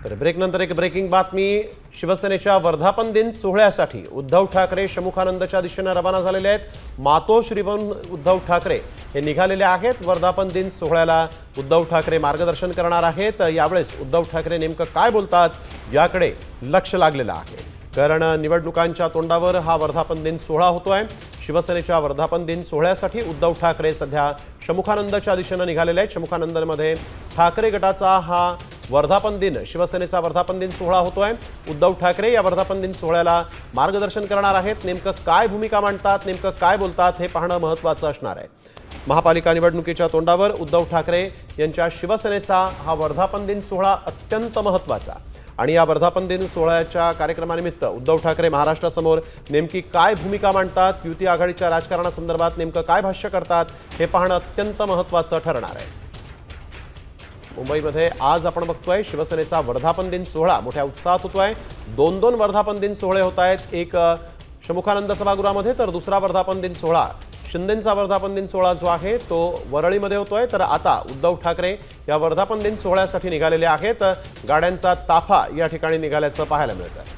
तर ब्रेकनंतर एक ब्रेकिंग बातमी। शिवसेनेच्या वर्धापन दिन सोहळ्यासाठी उद्धव ठाकरे शमुखानंदच्या दिशेने रवाना झालेले आहेत। मातोश्रीवरून उद्धव ठाकरे हे निघालेले आहेत। वर्धापन दिन सोहळ्याला उद्धव ठाकरे मार्गदर्शन करणार आहेत। यावेळेस उद्धव ठाकरे नेमकं काय बोलतात याकडे लक्ष लागलेलं आहे, कारण निवडणुकांच्या तोंडावर हा वर्धापन दिन सोहळा होतोय। शिवसेनेच्या वर्धापन दिन सोहळ्यासाठी उद्धव ठाकरे सध्या शमुखानंदच्या दिशेने निघालेले आहेत। शमुखानंदमध्ये ठाकरे गटाचा हा वर्धापन दिन, शिवसेनेचा वर्धापन दिन सोहळा होतोय। उद्धव ठाकरे या वर्धापन दिन सोहळ्याला मार्गदर्शन करणार आहेत। नेमकं काय भूमिका मांडतात, नेमकं काय बोलतात हे पाहणं महत्त्वाचं असणार आहे। महापालिका निवडणुकीच्या तोंडावर उद्धव ठाकरे यांच्या शिवसेनेचा हा वर्धापन दिन सोहळा अत्यंत महत्त्वाचा, आणि या वर्धापन दिन सोहळ्याच्या कार्यक्रमानिमित्त उद्धव ठाकरे महाराष्ट्रासमोर नेमकी काय भूमिका मांडतात, युती आघाडीच्या राजकारणासंदर्भात नेमकं काय भाष्य करतात हे पाहणं अत्यंत महत्त्वाचं ठरणार आहे। मुंबईमध्ये आज आपण बघतोय शिवसेनेचा वर्धापन दिन सोहळा मोठ्या उत्साहात होतोय। दोन वर्धापन दिन सोहळे होत आहेत, एक शमुखानंद सभागृहामध्ये तर दुसरा वर्धापन दिन सोहळा शिंदेंचा वर्धापन दिन सोहळा जो आहे तो वरळीमध्ये होतोय। तर आता उद्धव ठाकरे या वर्धापन दिन सोहळ्यासाठी निघालेले आहेत। गाड्यांचा ताफा या ठिकाणी निघाल्याचं पाहायला मिळतं।